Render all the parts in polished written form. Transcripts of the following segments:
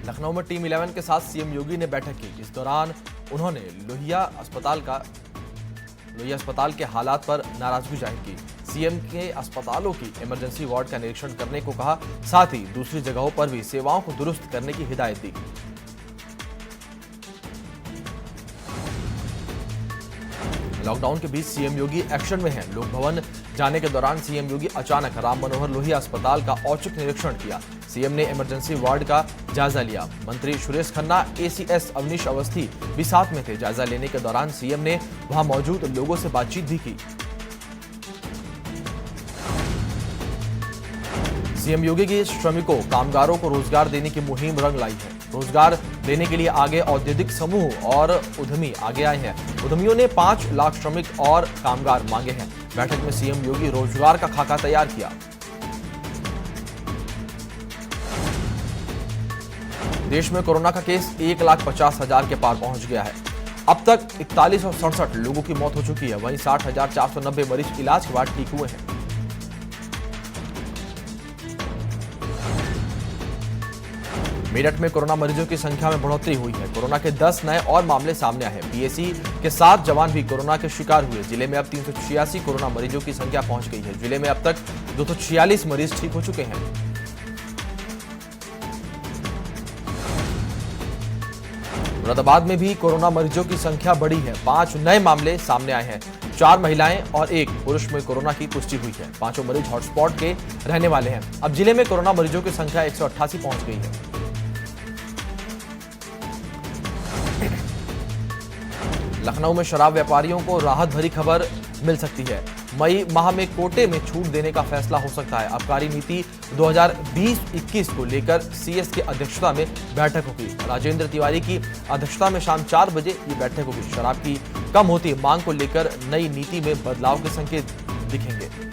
लखनऊ में टीम 11 के साथ सीएम योगी ने बैठक की। इस दौरान उन्होंने लोहिया अस्पताल के हालात पर नाराजगी जाहिर की। सीएम के अस्पतालों की इमरजेंसी वार्ड का निरीक्षण करने को कहा, साथ ही दूसरी जगहों पर भी सेवाओं को दुरुस्त करने की हिदायत दी। लॉकडाउन के बीच सीएम योगी एक्शन में हैं। लोक भवन जाने के दौरान सीएम योगी अचानक राम मनोहर लोहिया अस्पताल का औचक निरीक्षण किया। सीएम ने इमरजेंसी वार्ड का जायजा लिया। मंत्री सुरेश खन्ना, एसीएस अवनीश अवस्थी भी साथ में थे। जायजा लेने के दौरान सीएम ने वहां मौजूद लोगों से बातचीत भी की। सीएम योगी की श्रमिकों, कामगारों को रोजगार देने की मुहिम रंग लाई है। रोजगार देने के लिए आगे औद्योगिक समूह और उद्यमी आगे आए हैं। उद्यमियों ने 5 लाख श्रमिक और कामगार मांगे हैं। बैठक में सीएम योगी रोजगार का खाका तैयार किया। देश में कोरोना का केस 1,50,000 के पार पहुंच गया है। अब तक 4167 लोगों की मौत हो चुकी है। वहीं 60,490 मरीज इलाज के बाद ठीक हुए हैं। मेरठ में कोरोना मरीजों की संख्या में बढ़ोतरी हुई है। कोरोना के 10 नए और मामले सामने आए हैं। पीएसी के 7 जवान भी कोरोना के शिकार हुए। जिले में अब 386 कोरोना मरीजों की संख्या पहुंच गई है। जिले में अब तक 246 मरीज ठीक हो चुके हैं। मुरादाबाद में भी कोरोना मरीजों की संख्या बढ़ी है। 5 नए मामले सामने आए हैं। 4 महिलाएं और 1 पुरुष में कोरोना की पुष्टि हुई है। 5 मरीज हॉटस्पॉट के रहने वाले हैं। अब जिले में कोरोना मरीजों की संख्या 188 पहुंच गई है। लखनऊ में शराब व्यापारियों को राहत भरी खबर मिल सकती है। मई माह में कोटे में छूट देने का फैसला हो सकता है। आबकारी नीति 2020-21 को लेकर सीएस की अध्यक्षता में बैठक होगी। राजेंद्र तिवारी की अध्यक्षता में शाम 4 बजे ये बैठक होगी। शराब की कम होती मांग को लेकर नई नीति में बदलाव के संकेत दिखेंगे।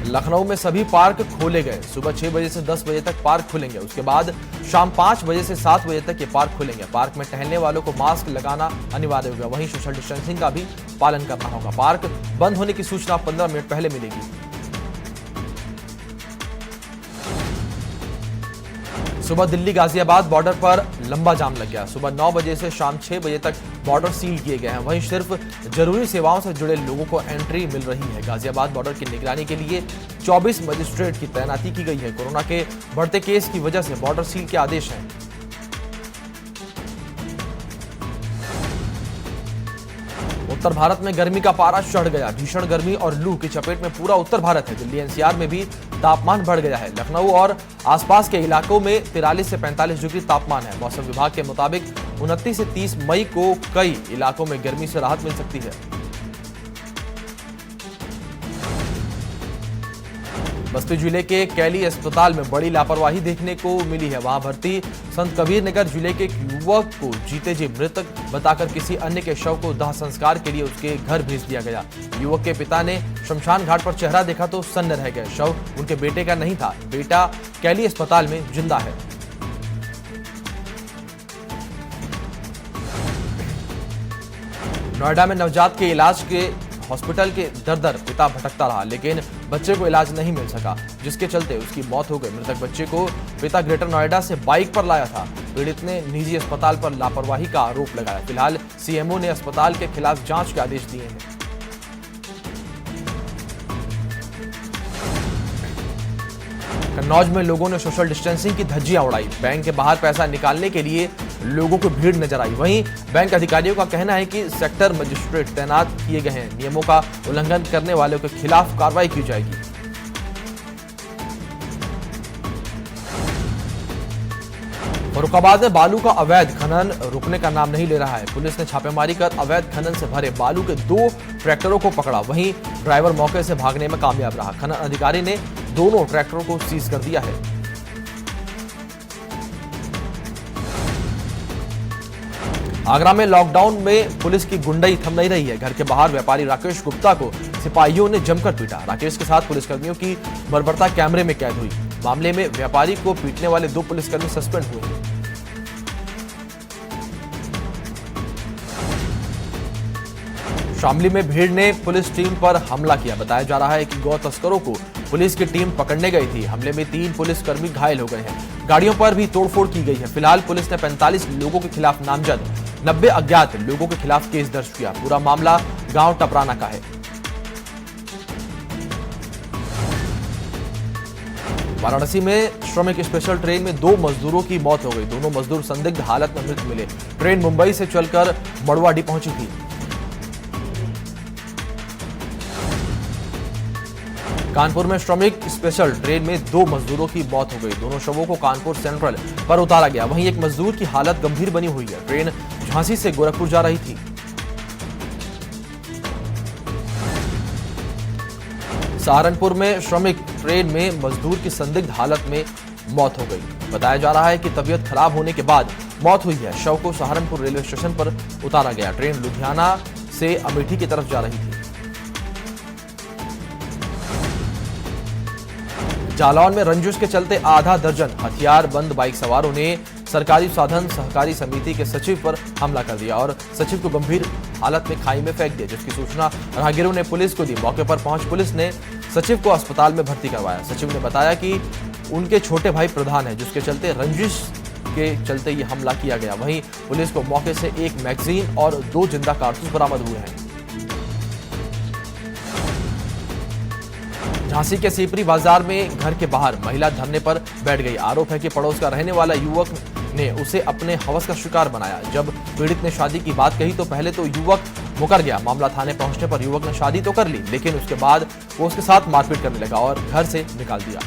लखनऊ में सभी पार्क खोले गए। सुबह 6 बजे से 10 बजे तक पार्क खुलेंगे। उसके बाद शाम 5 बजे से 7 बजे तक ये पार्क खुलेंगे। पार्क में टहलने वालों को मास्क लगाना अनिवार्य होगा। वहीं सोशल डिस्टेंसिंग का भी पालन करना होगा। पार्क बंद होने की सूचना 15 मिनट पहले मिलेगी। सुबह दिल्ली गाजियाबाद बॉर्डर पर लंबा जाम लग गया। सुबह 9 बजे से शाम 6 बजे तक बॉर्डर सील किए गए हैं। वहीं सिर्फ जरूरी सेवाओं से जुड़े लोगों को एंट्री मिल रही है। गाजियाबाद बॉर्डर की निगरानी के लिए 24 मजिस्ट्रेट की तैनाती की गई है। कोरोना के बढ़ते केस की वजह से बॉर्डर सील के आदेश हैं। उत्तर भारत में गर्मी का पारा चढ़ गया। भीषण गर्मी और लू की चपेट में पूरा उत्तर भारत है। दिल्ली एनसीआर में भी तापमान बढ़ गया है। लखनऊ और आसपास के इलाकों में 43 से 45 डिग्री तापमान है। मौसम विभाग के मुताबिक 29 से 30 मई को कई इलाकों में गर्मी से राहत मिल सकती है। बस्ती जिले के कैली अस्पताल में बड़ी लापरवाही देखने को मिली है। वहां भर्ती संत कबीर नगर जिले के एक युवक को जीते जी मृतक बताकर किसी अन्य के शव को दाह संस्कार के लिए उसके घर भेज दिया गया। युवक के पिता ने शमशान घाट पर चेहरा देखा तो सन्न रह गए। शव उनके बेटे का नहीं था। बेटा कैली अस्पताल में जिंदा है। नोएडा में नवजात के इलाज के हॉस्पिटल के दर पिता भटकता रहा, लेकिन बच्चे को इलाज नहीं मिल सका, जिसके चलते उसकी मौत हो गई। मृतक बच्चे को पिता ग्रेटर नोएडा से बाइक पर लाया था। पीड़ित ने निजी अस्पताल पर लापरवाही का आरोप लगाया। फिलहाल सीएमओ ने अस्पताल के खिलाफ जांच के आदेश दिए हैं। कन्नौज में लोगों ने सोशल डिस्टेंसिंग की धज्जियां उड़ाई। बैंक के बाहर पैसा निकालने के लिए लोगों को भीड़ नजर आई। वहीं बैंक अधिकारियों का कहना है कि सेक्टर मजिस्ट्रेट तैनात किए गए हैं। नियमों का उल्लंघन करने वालों के खिलाफ कार्रवाई की जाएगी। फर्रुखाबाद में बालू का अवैध खनन रुकने का नाम नहीं ले रहा है। पुलिस ने छापेमारी कर अवैध खनन से भरे बालू के 2 ट्रैक्टरों को पकड़ा। वहीं ड्राइवर मौके से भागने में कामयाब रहा। खनन अधिकारी ने दोनों ट्रैक्टरों को सीज कर दिया है। आगरा में लॉकडाउन में पुलिस की गुंडई थम नहीं रही है। घर के बाहर व्यापारी राकेश गुप्ता को सिपाहियों ने जमकर पीटा। राकेश के साथ पुलिसकर्मियों की बर्बरता कैमरे में कैद हुई। मामले में व्यापारी को पीटने वाले 2 पुलिसकर्मी सस्पेंड हुए हैं। शामली में भीड़ ने पुलिस टीम पर हमला किया। बताया जा रहा है कि गौ तस्करों को पुलिस की टीम पकड़ने गई थी। हमले में 3 पुलिसकर्मी घायल हो गए हैं। गाड़ियों पर भी तोड़फोड़ की गई है। फिलहाल पुलिस ने 45 लोगों के खिलाफ नामजद 90 अज्ञात लोगों के खिलाफ केस दर्ज किया। पूरा मामला गांव टपराना का है। वाराणसी में श्रमिक स्पेशल ट्रेन में 2 मजदूरों की मौत हो गई। दोनों मजदूर संदिग्ध हालत में मृत मिले। ट्रेन मुंबई से चलकर मड़वाडी पहुंची थी। कानपुर में श्रमिक स्पेशल ट्रेन में 2 मजदूरों की मौत हो गई। दोनों शवों को कानपुर सेंट्रल पर उतारा गया। वहीं एक मजदूर की हालत गंभीर बनी हुई है। ट्रेन झांसी से गोरखपुर जा रही थी। सहारनपुर में श्रमिक ट्रेन में मजदूर की संदिग्ध हालत में मौत हो गई। बताया जा रहा है कि तबीयत खराब होने के बाद मौत हुई है। शव को सहारनपुर रेलवे स्टेशन पर उतारा गया। ट्रेन लुधियाना से अमेठी की तरफ जा रही थी। जालौन में रंजिश के चलते आधा दर्जन हथियार बंद बाइक सवारों ने सरकारी साधन सहकारी समिति के सचिव पर हमला कर दिया और सचिव को गंभीर हालत में खाई में फेंक दिया, जिसकी सूचना राहगीरों ने पुलिस को दी। मौके पर पहुंच पुलिस ने सचिव को अस्पताल में भर्ती करवाया। सचिव ने बताया कि उनके छोटे भाई प्रधान है, जिसके चलते रंजिश के चलते ये हमला किया गया। वहीं पुलिस को मौके से 1 मैगजीन और 2 जिंदा कारतूस बरामद हुए हैं। झांसी के सीपरी बाजार में घर के बाहर महिला धरने पर बैठ गई। आरोप है कि पड़ोस का रहने वाला युवक ने उसे अपने हवस का शिकार बनाया। जब पीड़ित ने शादी की बात कही तो पहले तो युवक मुकर गया। मामला थाने पहुंचने पर युवक ने शादी तो कर ली, लेकिन उसके बाद वो उसके साथ मारपीट करने लगा और घर से निकाल दिया।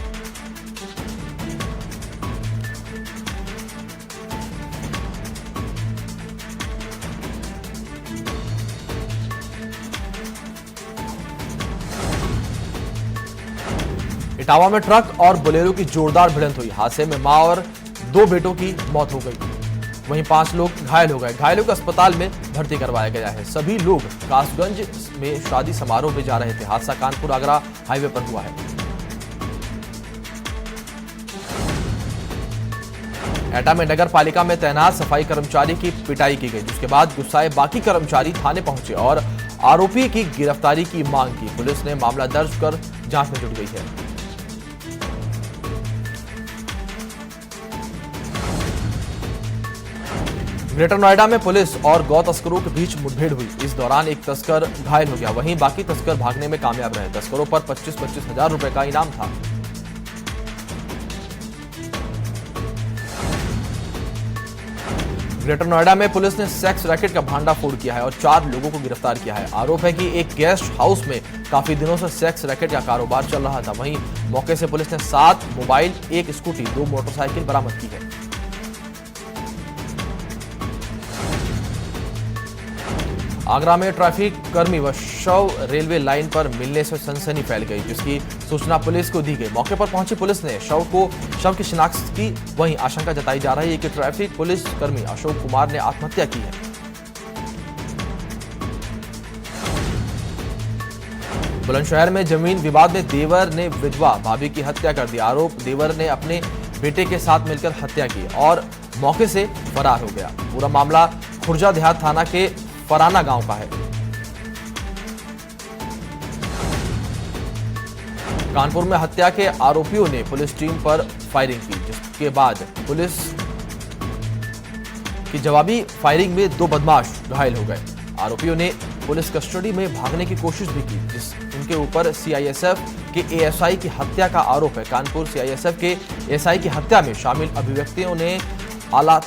इटावा में ट्रक और बोलेरो की जोरदार भिड़ंत हुई। हादसे में मां और 2 बेटों की मौत हो गई। वहीं 5 लोग घायल हो गए। घायलों को अस्पताल में भर्ती करवाया गया है। सभी लोग कासगंज में शादी समारोह में जा रहे थे। हादसा कानपुर आगरा हाईवे पर हुआ है। एटा में नगर पालिका में तैनात सफाई कर्मचारी की पिटाई की गई, जिसके बाद गुस्साए बाकी कर्मचारी थाने पहुंचे और आरोपी की गिरफ्तारी की मांग की। पुलिस ने मामला दर्ज कर जांच में जुट गई है। ग्रेटर नोएडा में पुलिस और गौ तस्करों के बीच मुठभेड़ हुई। इस दौरान एक तस्कर घायल हो गया। वहीं बाकी तस्कर भागने में कामयाब रहे। तस्करों पर 25-25 हजार रुपए का इनाम था। ग्रेटर नोएडा में पुलिस ने सेक्स रैकेट का भांडाफोड़ किया है और 4 लोगों को गिरफ्तार किया है। आरोप है कि एक गेस्ट हाउस में काफी दिनों से सेक्स रैकेट का कारोबार चल रहा था। वहीं मौके से पुलिस ने 7 मोबाइल, 1 स्कूटी, 2 मोटरसाइकिल बरामद की है। आगरा में ट्रैफिक कर्मी व शव रेलवे लाइन पर मिलने से सनसनी फैल गई, जिसकी सूचना पुलिस को दी गई। मौके पर पहुंची पुलिस ने शव की शिनाख्त की। वहीं आशंका जताई जा रही है कि ट्रैफिक पुलिस कर्मी अशोक कुमार ने आत्महत्या की है। बुलंदशहर में जमीन विवाद में देवर ने विधवा भाभी की हत्या कर दी। आरोप देवर ने अपने बेटे के साथ मिलकर हत्या की और मौके से फरार हो गया। पूरा मामला खुर्जा देहात थाना के फराना गांव का है। कानपुर में हत्या के आरोपियों ने पुलिस टीम पर फायरिंग की, जिसके बाद पुलिस की जवाबी फायरिंग में 2 बदमाश घायल हो गए। आरोपियों ने पुलिस कस्टडी में भागने की कोशिश भी की। उनके ऊपर सीआईएसएफ के एएसआई की हत्या का आरोप है। कानपुर सीआईएसएफ के एएसआई की हत्या में शामिल अभिव्यक्तियों ने आला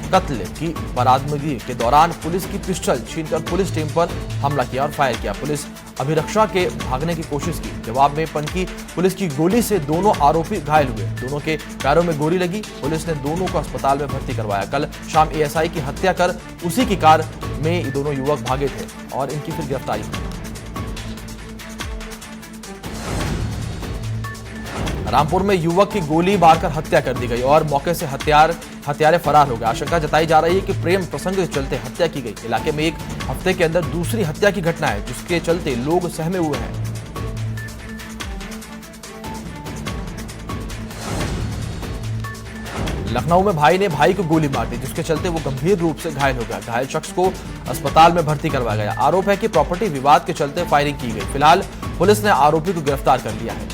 कत्ल की बरामदगी के दौरान पुलिस की पिस्टल छीनकर पुलिस टीम पर हमला किया और फायर किया। पुलिस अभिरक्षा के भागने की कोशिश की। जवाब में पनकी पुलिस की गोली से दोनों आरोपी घायल हुए। दोनों के पैरों में गोली लगी। पुलिस ने दोनों को अस्पताल में भर्ती करवाया। कल शाम एएसआई की हत्या कर उसी की कार में ये दोनों युवक भागे थे और इनकी फिर गिरफ्तारी हुई। रामपुर में युवक की गोली मारकर हत्या कर दी गई और मौके से हत्यारे फरार हो गए। आशंका जताई जा रही है कि प्रेम प्रसंग के चलते हत्या की गई। इलाके में एक हफ्ते के अंदर दूसरी हत्या की घटना है, जिसके चलते लोग सहमे हुए हैं। लखनऊ में भाई ने भाई को गोली मार दी, जिसके चलते वो गंभीर रूप से घायल हो गया। घायल शख्स को अस्पताल में भर्ती करवाया गया। आरोप है कि प्रॉपर्टी विवाद के चलते फायरिंग की गई। फिलहाल पुलिस ने आरोपी को गिरफ्तार कर लिया है।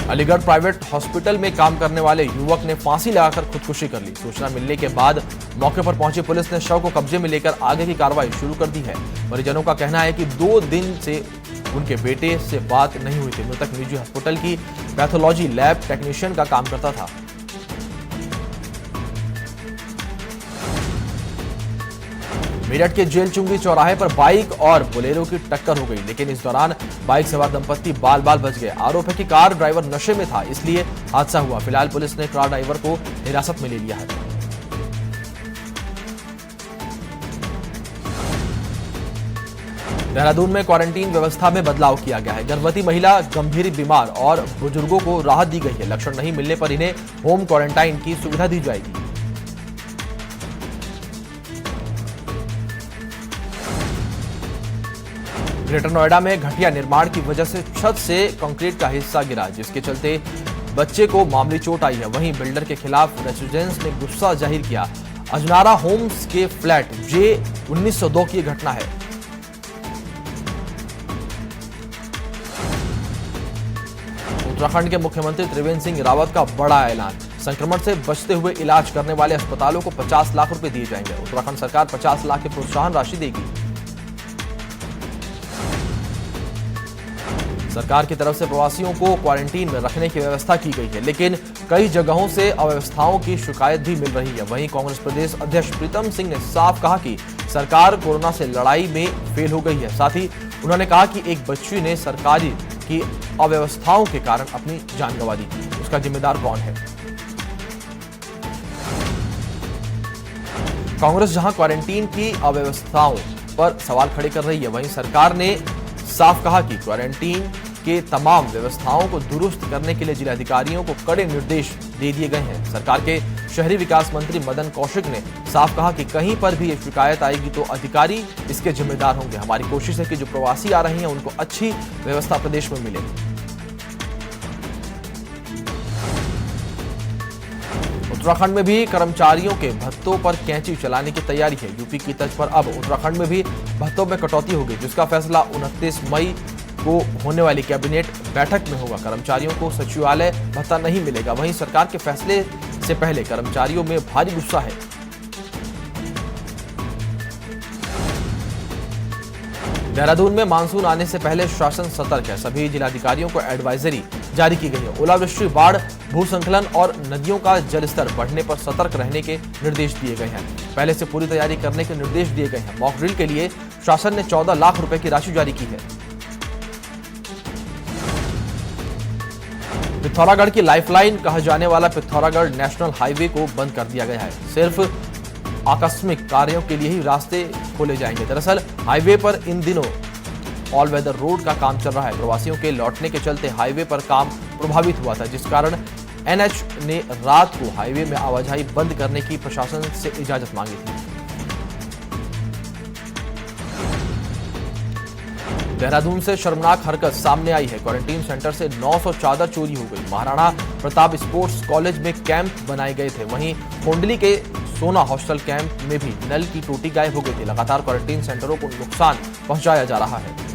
अलीगढ़ प्राइवेट हॉस्पिटल में काम करने वाले युवक ने फांसी लगाकर खुदकुशी कर ली। सूचना मिलने के बाद मौके पर पहुंची पुलिस ने शव को कब्जे में लेकर आगे की कार्रवाई शुरू कर दी है। परिजनों का कहना है कि 2 दिन से उनके बेटे से बात नहीं हुई थी। मृतक निजी हॉस्पिटल की पैथोलॉजी लैब टेक्नीशियन का काम करता था। मेरठ के जेल चुंगी चौराहे पर बाइक और बोलेरो की टक्कर हो गई, लेकिन इस दौरान बाइक सवार दंपत्ति बाल बाल बच गए। आरोप है कि कार ड्राइवर नशे में था, इसलिए हादसा हुआ। फिलहाल पुलिस ने कार ड्राइवर को हिरासत में ले लिया है। देहरादून में क्वारंटीन व्यवस्था में बदलाव किया गया है। गर्भवती महिला, गंभीर बीमार और बुजुर्गों को राहत दी गई है। लक्षण नहीं मिलने पर इन्हें होम क्वारंटाइन की सुविधा दी जाएगी। ग्रेटर नोएडा में घटिया निर्माण की वजह से छत से कंक्रीट का हिस्सा गिरा, जिसके चलते बच्चे को मामूली चोट आई है। वहीं बिल्डर के खिलाफ रेसिडेंट्स ने गुस्सा जाहिर किया। अजनारा होम्स के फ्लैट जे 1902 की घटना है। उत्तराखंड के मुख्यमंत्री त्रिवेंद्र सिंह रावत का बड़ा ऐलान। संक्रमण से बचते हुए इलाज करने वाले अस्पतालों को 50 लाख रुपए दिए जाएंगे। उत्तराखंड सरकार 50 लाख की प्रोत्साहन राशि देगी। सरकार की तरफ से प्रवासियों को क्वारंटीन में रखने की व्यवस्था की गई है, लेकिन कई जगहों से अव्यवस्थाओं की शिकायत भी मिल रही है। वहीं कांग्रेस प्रदेश अध्यक्ष प्रीतम सिंह ने साफ कहा कि सरकार कोरोना से लड़ाई में फेल हो गई है। साथ ही उन्होंने कहा कि एक बच्ची ने सरकारी की अव्यवस्थाओं के कारण अपनी जान गंवा दी, उसका जिम्मेदार कौन है? कांग्रेस जहां क्वारंटीन की अव्यवस्थाओं पर सवाल खड़े कर रही है, वहीं सरकार ने साफ कहा कि क्वारंटीन के तमाम व्यवस्थाओं को दुरुस्त करने के लिए जिलाधिकारियों को कड़े निर्देश दे दिए गए हैं। सरकार के शहरी विकास मंत्री मदन कौशिक ने साफ कहा कि कहीं पर भी ये शिकायत आएगी तो अधिकारी इसके जिम्मेदार होंगे। हमारी कोशिश है कि जो प्रवासी आ रहे हैं उनको अच्छी व्यवस्था प्रदेश में मिले। उत्तराखंड में भी कर्मचारियों के भत्तों पर कैंची चलाने की तैयारी है। यूपी की तर्ज पर अब उत्तराखंड में भी भत्तों में कटौती होगी, जिसका फैसला 29 मई को होने वाली कैबिनेट बैठक में होगा। कर्मचारियों को सचिवालय भत्ता नहीं मिलेगा। वहीं सरकार के फैसले से पहले कर्मचारियों में भारी गुस्सा है। देहरादून में मानसून आने से पहले शासन सतर्क है। सभी जिलाधिकारियों को एडवाइजरी जारी की गई है। ओलावृष्टि, बाढ़, भूस्खलन और नदियों का जलस्तर बढ़ने पर सतर्क रहने के निर्देश दिए गए हैं। पहले से पूरी तैयारी करने के निर्देश दिए गए हैं। मॉक ड्रिल के लिए शासन ने 14 लाख रुपए की राशि जारी की है। पिथौरागढ़ की लाइफलाइन कहा जाने वाला पिथौरागढ़ नेशनल हाईवे को बंद कर दिया गया है। सिर्फ आकस्मिक कार्यों के लिए ही रास्ते खोले जाएंगे। दरअसल हाईवे पर इन दिनों ऑल वेदर रोड का काम चल रहा है। प्रवासियों के लौटने के चलते हाईवे पर काम प्रभावित हुआ था, जिस कारण एनएच ने रात को हाईवे में आवाजाही बंद करने की प्रशासन से इजाजत मांगी थी। देहरादून से शर्मनाक हरकत सामने आई है। क्वारंटीन सेंटर से 900 चादर चोरी हो गई। महाराणा प्रताप स्पोर्ट्स कॉलेज में कैंप बनाए गए थे। वहीं कोंडली के सोना हॉस्टल कैंप में भी नल की टोटी गायब हो गई थी। लगातार क्वारंटीन सेंटरों को नुकसान पहुंचाया जा रहा है।